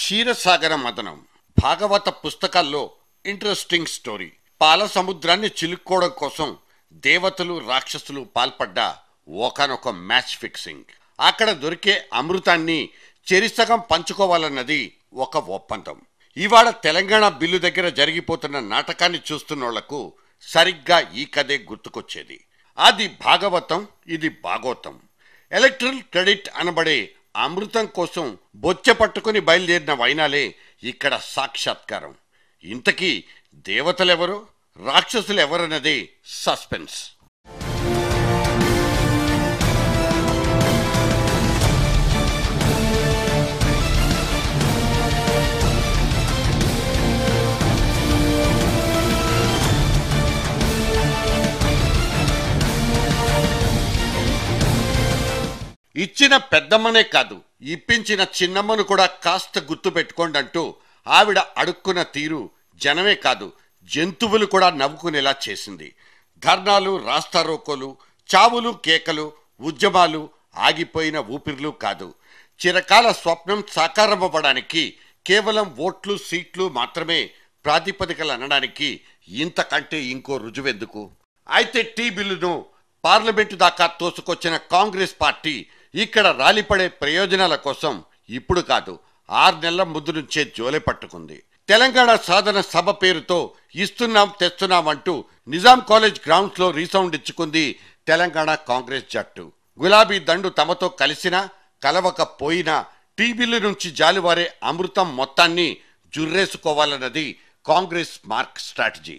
క్షీరసాగర మదనం భాగవత పుస్తకాల్లో ఇంట్రెస్టింగ్ స్టోరీ. పాల సముద్రాన్ని చిలుక్కోవడం కోసం దేవతలు రాక్షసులు పాల్పడ్డ ఒకనొక మ్యాచ్ ఫిక్సింగ్. అక్కడ దొరికే అమృతాన్ని చెరిసగం పంచుకోవాలన్నది ఒక ఒప్పందం. ఇవాళ తెలంగాణ బిల్లు దగ్గర జరిగిపోతున్న నాటకాన్ని చూస్తున్నోళ్లకు సరిగ్గా ఈ కథే గుర్తుకొచ్చేది. అది భాగవతం, ఇది భాగవతం. ఎలక్ట్రల్ క్రెడిట్ అనబడే అమృతం కోసం బొచ్చె పట్టుకుని బయలుదేరిన వైనాలే ఇక్కడ సాక్షాత్కారం. ఇంతకీ దేవతలెవరు, రాక్షసులెవరన్నదే సస్పెన్స్. ఇచ్చిన పెద్దమ్మనే కాదు, ఇప్పించిన చిన్నమ్మను కూడా కాస్త గుర్తు పెట్టుకోండి అంటూ ఆవిడ అడుక్కున్న తీరు జనమే కాదు జంతువులు కూడా నవ్వుకునేలా చేసింది. ధర్నాలు, రాస్తారోకోలు, చావులు, కేకలు, ఉద్యమాలు, ఆగిపోయిన ఊపిర్లు కాదు. చిరకాల స్వప్నం సాకారమవ్వడానికి కేవలం ఓట్లు, సీట్లు మాత్రమే ప్రాతిపదికలు అనడానికి ఇంతకంటే ఇంకో రుజువెందుకు? అయితే టీ బిల్లును పార్లమెంటు దాకా తోసుకొచ్చిన కాంగ్రెస్ పార్టీ ఇక్కడ రాలిపడే ప్రయోజనాల కోసం ఇప్పుడు కాదు, 6 నెలల ముందు నుంచే జోలె పట్టుకుంది. తెలంగాణ సాధన సభ పేరుతో ఇస్తున్నాం తెస్తున్నాం అంటూ నిజాం కాలేజ్ గ్రౌండ్స్ లో రీసౌండ్ ఇచ్చుకుంది తెలంగాణ కాంగ్రెస్ జట్టు. గులాబీ దండు తమతో కలిసినా కలవకపోయినా టీ బిల్లు నుంచి జాలువారే అమృతం మొత్తాన్ని జుర్రేసుకోవాలన్నది కాంగ్రెస్ మార్క్ స్ట్రాటజీ.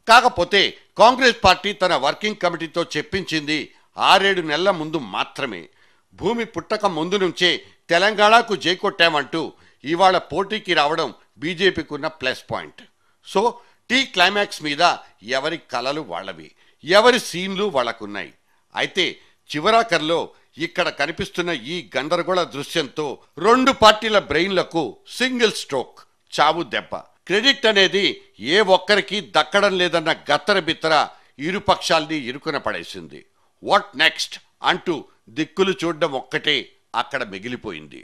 కాకపోతే కాంగ్రెస్ పార్టీ తన వర్కింగ్ కమిటీతో చెప్పించింది 6-7 నెలల ముందు మాత్రమే. భూమి పుట్టక ముందు నుంచే తెలంగాణకు జైకొట్టామంటూ ఇవాళ పోటీకి రావడం బీజేపీకి ఉన్న ప్లస్ పాయింట్. సో టీ క్లైమాక్స్ మీద ఎవరి కలలు వాళ్ళవి, ఎవరి సీన్లు వాళ్ళకున్నాయి. అయితే చివరాఖర్లో ఇక్కడ కనిపిస్తున్న ఈ గందరగోళ దృశ్యంతో 2 పార్టీల బ్రెయిన్లకు సింగిల్ స్ట్రోక్, చావు దెబ్బ. క్రెడిట్ అనేది ఏ ఒక్కరికి దక్కడం లేదన్న గత్తర బిత్తర ఇరు పక్షాల్ని ఇరుకున పడేసింది. వాట్ నెక్స్ట్ అంటూ దిక్కులు చూడడం ఒక్కటే అక్కడ మిగిలిపోయింది.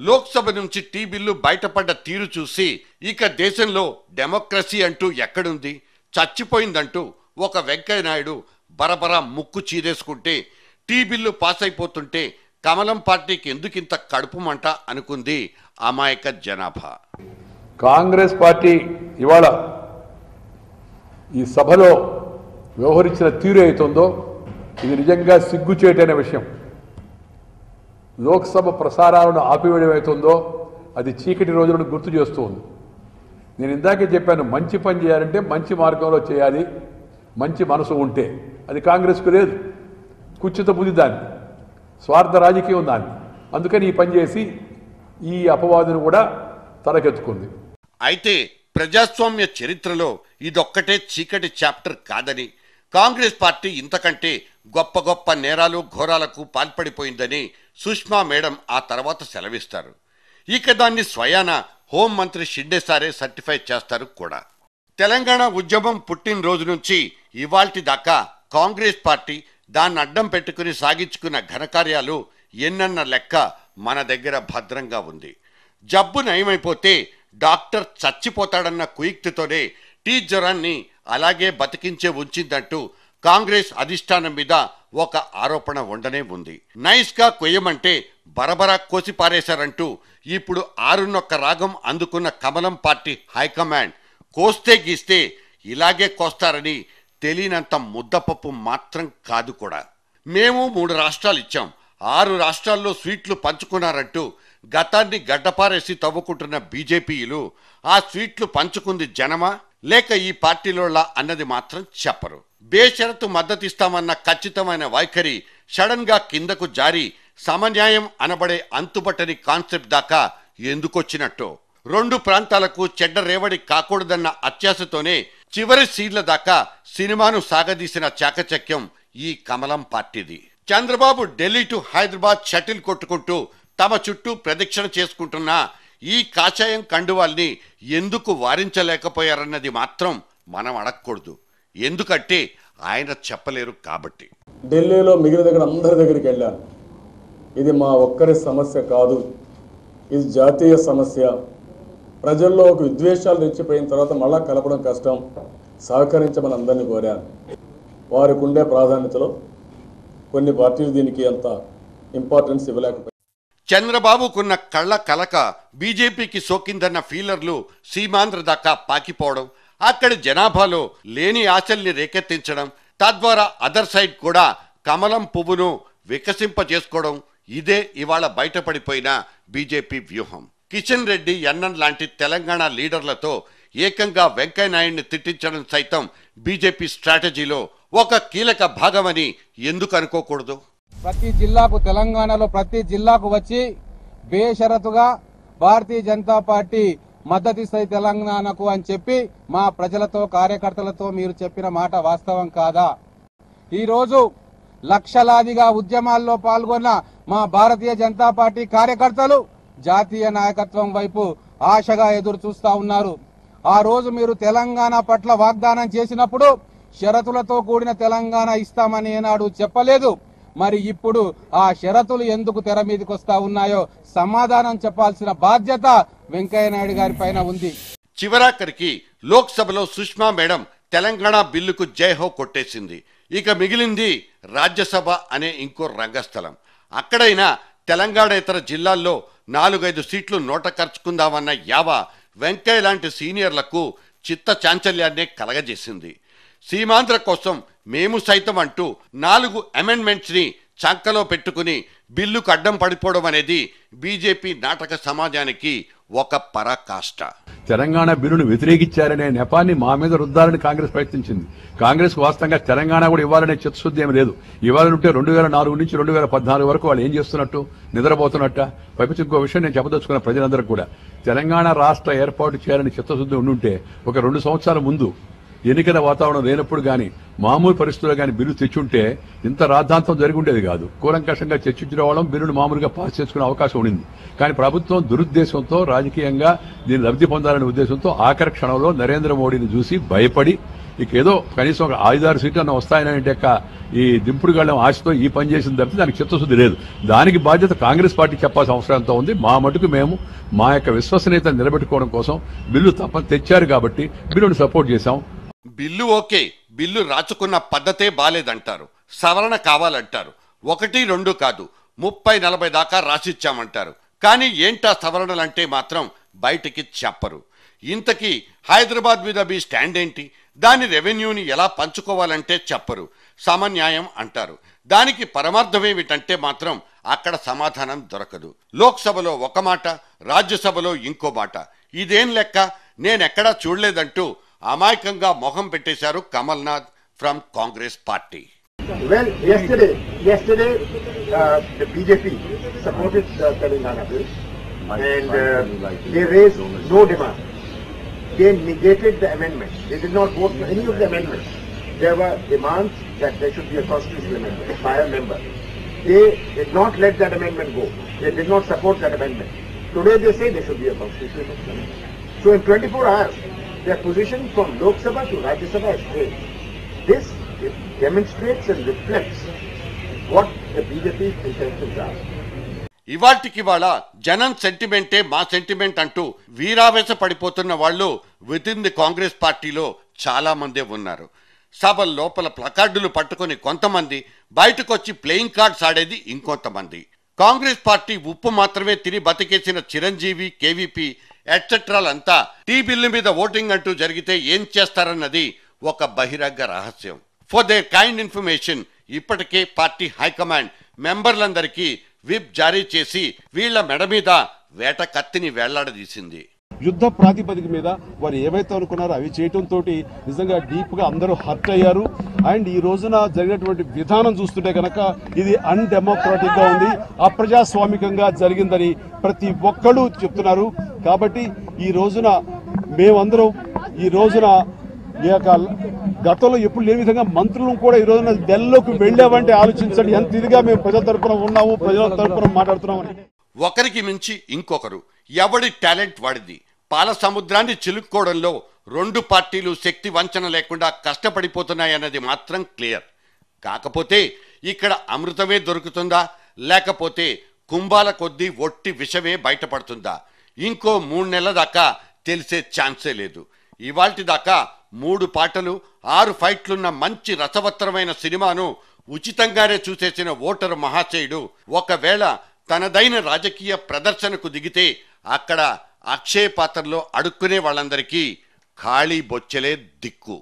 లోక్సభ నుంచి టీ బిల్లు బయటపడ్డ తీరు చూసి ఇక దేశంలో డెమోక్రసీ అంటూ ఎక్కడుంది, చచ్చిపోయిందంటూ ఒక వెంకయ్య నాయుడు బరబరా ముక్కు చీరేసుకుంటే టీ బిల్లు పాస్ అయిపోతుంటే కమలం పార్టీకి ఎందుకింత కడుపు మంట అనుకుంది అమాయక జనాభా. కాంగ్రెస్ పార్టీ ఇవాళ ఈ సభలో వ్యవహరించిన తీరు అవుతుందో ఇది నిజంగా సిగ్గుచేటైన విషయం. లోక్సభ ప్రసారాలను ఆపివేయడం అవుతుందో అది చీకటి రోజులను గుర్తు చేస్తూ ఉంది. నేను ఇందాకే చెప్పాను, మంచి పని చేయాలంటే మంచి మార్గంలో చేయాలి, మంచి మనసు ఉంటే. అది కాంగ్రెస్కు లేదు, కుచ్చిత బుద్ధి దాన్ని, స్వార్థ రాజకీయం దాన్ని. అందుకని ఈ పని చేసి ఈ అపవాదును కూడా తలకెత్తుకుంది. అయితే ప్రజాస్వామ్య చరిత్రలో ఇదొక్కటే చీకటి చాప్టర్ కాదని, కాంగ్రెస్ పార్టీ ఇంతకంటే గొప్ప గొప్ప నేరాలు ఘోరాలకు పాల్పడిపోయిందని సుష్మా మేడం ఆ తర్వాత సెలవిస్తారు. ఇక దాన్ని స్వయాన హోంమంత్రి షిండే సారే సర్టిఫై చేస్తారు కూడా. తెలంగాణ ఉద్యమం పుట్టినరోజు నుంచి ఇవాల్టి దాకా కాంగ్రెస్ పార్టీ దాన్ని అడ్డం పెట్టుకుని సాగించుకున్న ఘనకార్యాలు ఎన్నన్న లెక్క మన దగ్గర భద్రంగా ఉంది. జబ్బు నయమైపోతే డాక్టర్ చచ్చిపోతాడన్న కుయుక్తితోనే టీ జ్వరాన్ని అలాగే బతికించే ఉంచిందంటూ కాంగ్రెస్ అధిష్టానం మీద ఒక ఆరోపణ ఉండనే ఉంది. నైస్గా కొయ్యమంటే బరబరా కోసి పారేశారంటూ ఇప్పుడు 6 రాగం అందుకున్న కమలం పార్టీ హైకమాండ్ కోస్తే గీస్తే ఇలాగే కోస్తారని తెలియనంత ముద్దపప్పు మాత్రం కాదు కూడా. మేము 3 రాష్ట్రాలు ఇచ్చాం, 6 రాష్ట్రాల్లో స్వీట్లు పంచుకున్నారంటూ గతాన్ని గడ్డపారేసి తవ్వుకుంటున్న బీజేపీలు ఆ స్వీట్లు పంచుకుంది జనమా లేక ఈ పార్టీలోలా అన్నది మాత్రం చెప్పరు. బేషరతు మద్దతిస్తామన్న ఖచ్చితమైన వైఖరి సడన్ గా కిందకు జారి సమన్యాయం అనబడే అంతుబట్టని కాన్సెప్ట్ దాకా ఎందుకొచ్చినట్టో. 2 ప్రాంతాలకు చెడ్డ రేవడి కాకూడదన్న అత్యాశతోనే చివరి సీన్ల దాకా సినిమాను సాగదీసిన చాకచక్యం ఈ కమలం పార్టీది. చంద్రబాబు ఢిల్లీ టు హైదరాబాద్ షటిల్ కొట్టుకుంటూ తమ చుట్టూ ప్రదక్షిణ చేసుకుంటున్న ఈ కాషాయం కండువాల్ని ఎందుకు వారించలేకపోయారన్నది మాత్రం మనం అడగకూడదు. ఎందుకంటే ఆయన చెప్పలేరు కాబట్టి. ఢిల్లీలో మిగిలిన దగ్గర అందరి దగ్గరికి వెళ్ళాను. ఇది మా ఒక్కరి సమస్య కాదు, ఇది జాతీయ సమస్య. ప్రజల్లో ఒక విద్వేషాలు రెచ్చిపోయిన తర్వాత మళ్ళా కలపడం కష్టం, సహకరించమని అందరినీ కోరాను. వారికి ఉండే ప్రాధాన్యతలో కొన్ని పార్టీలు దీనికి అంత ఇంపార్టెన్స్ ఇవ్వలేకపోయాయి. చంద్రబాబుకున్న కళ్ళ కలక బీజేపీకి సోకిందన్న ఫీలర్లు సీమాంధ్ర దాకా పాకిపోవడం, అక్కడి జనాభాలో లేని ఆశల్ని రేకెత్తించడం, తద్వారా అదర్ సైడ్ కూడా కమలం పువ్వును వికసింపజేసుకోవడం, ఇదే ఇవాళ బయటపడిపోయిన బీజేపీ వ్యూహం. కిషన్ రెడ్డి, ఎన్ఎన్ లాంటి తెలంగాణ లీడర్లతో ఏకంగా వెంకయ్యనాయుడిని తిట్టించడం సైతం బీజేపీ స్ట్రాటజీలో ఒక కీలక భాగమని ఎందుకు అనుకోకూడదు? ప్రతి జిల్లాకు, తెలంగాణలో ప్రతి జిల్లాకు వచ్చి బేషరతుగా భారతీయ జనతా పార్టీ మద్దతిస్తాయి తెలంగాణకు అని చెప్పి మా ప్రజలతో, కార్యకర్తలతో మీరు చెప్పిన మాట వాస్తవం కాదా? ఈరోజు లక్షలాదిగా ఉద్యమాల్లో పాల్గొన్న మా భారతీయ జనతా పార్టీ కార్యకర్తలు జాతీయ నాయకత్వం వైపు ఆశగా ఎదురు చూస్తా ఉన్నారు. ఆ రోజు మీరు తెలంగాణ పట్ల వాగ్దానం చేసినప్పుడు షరతులతో కూడిన తెలంగాణ ఇస్తామని ఏనాడు చెప్పలేదు. మరి ఇప్పుడు ఆ షరతులు ఎందుకు తెర మీదకి వస్తా ఉన్నాయో సమాధానం చెప్పాల్సిన బాధ్యత వెంకయ్యనాయుడు గారి పైన ఉంది. చివరాఖరికి లోక్సభలో సుష్మా మేడం తెలంగాణ బిల్లుకు జైహో కొట్టేసింది. ఇక మిగిలింది రాజ్యసభ అనే ఇంకో రంగస్థలం. అక్కడైనా తెలంగాణేతర జిల్లాల్లో 4-5 సీట్లు నోట ఖర్చుకుందామన్న యావ వెంకయ్య లాంటి సీనియర్లకు చిత్త చాంచల్యాన్నే కలగజేసింది. సీమాంధ్ర కోసం మేము సైతం అంటూ 4 అమెండ్మెంట్స్ని చంకలో పెట్టుకుని బిల్లుకు అడ్డం పడిపోవడం అనేది బీజేపీ నాటక సమాజానికి ఒక పరాకాష్ట. తెలంగాణ బిల్లును వ్యతిరేకించారనే నెపాన్ని మా మీద రుద్దాలని కాంగ్రెస్ ప్రయత్నించింది. కాంగ్రెస్ వాస్తవంగా తెలంగాణ కూడా ఇవ్వాలనే చిత్తశుద్ధి ఏమి లేదు. ఇవ్వాలంటే 2004 నుంచి 2014 వరకు వాళ్ళు ఏం చేస్తున్నట్టు, నిద్రపోతున్నట్ట. పైపించి ఇంకో విషయం నేను చెప్పదలుచుకున్న ప్రజలందరికీ కూడా, తెలంగాణ రాష్ట్ర ఏర్పాటు చేయాలని చిత్తశుద్ధి ఉండుంటే ఒక 2 సంవత్సరాల ముందు ఎన్నికల వాతావరణం లేనప్పుడు కానీ మామూలు పరిస్థితుల్లో కానీ బిల్లు తెచ్చుంటే ఇంత రాద్ధాంతం జరిగి ఉండేది కాదు. కూలంకషంగా చర్చించిన వాళ్ళం బిల్లును మామూలుగా పాస్ చేసుకునే అవకాశం ఉండింది. కానీ ప్రభుత్వం దురుద్దేశంతో, రాజకీయంగా దీన్ని లబ్ధి పొందాలనే ఉద్దేశంతో ఆఖరి క్షణంలో నరేంద్ర మోడీని చూసి భయపడి ఇకేదో కనీసం ఒక 5-6 సీట్లను వస్తాయనే ఈ దింపుడు గళ్ళం ఆశతో ఈ పని చేసిన తప్పితే దానికి చిత్తశుద్ధి లేదు. దానికి బాధ్యత కాంగ్రెస్ పార్టీ చెప్పాల్సిన అవసరం ఎంతో ఉంది. మా మటుకు మేము మా యొక్క విశ్వసనీయతను నిలబెట్టుకోవడం కోసం బిల్లు తెచ్చారు కాబట్టి బిల్లును సపోర్ట్ చేశాం. బిల్లు ఓకే, బిల్లు రాచుకున్న పద్ధతే బాలేదంటారు, సవరణ కావాలంటారు. 1-2 కాదు, 30-40 దాకా రాసిచ్చామంటారు. కానీ ఏంటా సవరణలంటే మాత్రం బయటికి చెప్పరు. ఇంతకీ హైదరాబాద్ మీద మీ స్టాండ్ ఏంటి? దాని రెవెన్యూని ఎలా పంచుకోవాలంటే చెప్పరు. సమన్యాయం అంటారు. దానికి పరమార్థమేమిటంటే మాత్రం అక్కడ సమాధానం దొరకదు. లోక్సభలో ఒక మాట, రాజ్యసభలో ఇంకో మాట. ఇదేం లెక్క, నేనెక్కడా చూడలేదంటూ అమాయకంగా మొహం పెట్టేశారు Kamal Nath from Congress party. Well, yesterday, the BJP supported the Telangana bill and they raised no demand. They negated the amendment. They did not vote for any of the amendments. There were demands that there should be a constitutional amendment by a member. They did not let that amendment go. They did not support that amendment. Today they say there should be a constitutional amendment. So in 24 hours, their position from Lok Sabha to Rajya Sabha has changed. This demonstrates and reflects what the BJP's intentions are. ఇవాటికివాళ జనం సెంటిమెంటే మా sentiment అంటూ వీరావేశ పడిపోతున్న వాళ్ళు with in the Congress పార్టీలో చాలా మందే ఉన్నారు. సభల లోపల ప్లకార్డులు పట్టుకుని కొంతమంది, బయటకొచ్చి ప్లేయింగ్ కార్డ్స్ ఆడేది ఇంకొంతమంది. కాంగ్రెస్ పార్టీ ఉప్పు మాత్రమే తిని బతికేసిన చిరంజీవి, కేవీపీ ఎట్సెట్రాలంతా టీ బిల్లు మీద ఓటింగ్ అంటూ జరిగితే ఏం చేస్తారన్నది ఒక బహిరంగ రహస్యం. ఫర్ దేర్ కైండ్ ఇన్ఫర్మేషన్, ఇప్పటికే పార్టీ హైకమాండ్ మెంబర్లందరికీ విప్ జారీ చేసి వీళ్ల మెడ మీద వేట కత్తిని వేళ్లాడదీసింది. యుద్ధ ప్రాతిపదిక మీద వారు ఏవైతే అనుకున్నారో అవి చేయటంతో నిజంగా డీప్ గా అందరూ హర్ట్ అయ్యారు. అండ్ ఈ రోజున జరిగినటువంటి విధానం చూస్తుంటే కనుక ఇది అన్డెమోక్రాటిక్ గా ఉంది, అప్రజాస్వామికంగా జరిగిందని ప్రతి ఒక్కళ్ళు చెప్తున్నారు. కాబట్టి ఈ రోజున మేమందరం ఈ రోజున ఈ యొక్క గతంలో ఎప్పుడు లేని విధంగా మంత్రులను కూడా ఈ రోజున ఢిల్లీలోకి వెళ్ళామంటే ఆలోచించండి ఎంత ఇదిగా మేము ప్రజల తరపున ఉన్నాము, ప్రజల తరపున మాట్లాడుతున్నామని. ఒకరికి మించి ఇంకొకరు, ఎవడి టాలెంట్ వాడిది. పాల సముద్రాన్ని చిలుక్కోవడంలో రెండు పార్టీలు శక్తి వంచన లేకుండా కష్టపడిపోతున్నాయన్నది మాత్రం క్లియర్. కాకపోతే ఇక్కడ అమృతమే దొరుకుతుందా, లేకపోతే కుంభాల కొద్దీ ఒట్టి విషమే బయటపడుతుందా? ఇంకో 3 నెలల దాకా తెలిసే ఛాన్సే లేదు. ఇవాల్టి దాకా 3 పాటలు 6 ఫైట్లున్న మంచి రసవత్తరమైన సినిమాను ఉచితంగానే చూసేసిన ఓటరు మహాశయుడు ఒకవేళ తనదైన రాజకీయ ప్రదర్శనకు దిగితే అక్కడ అక్షయ పాత్రలో అడుక్కునే వాళ్ళందరికీ ఖాళీ బొచ్చెలే దిక్కు.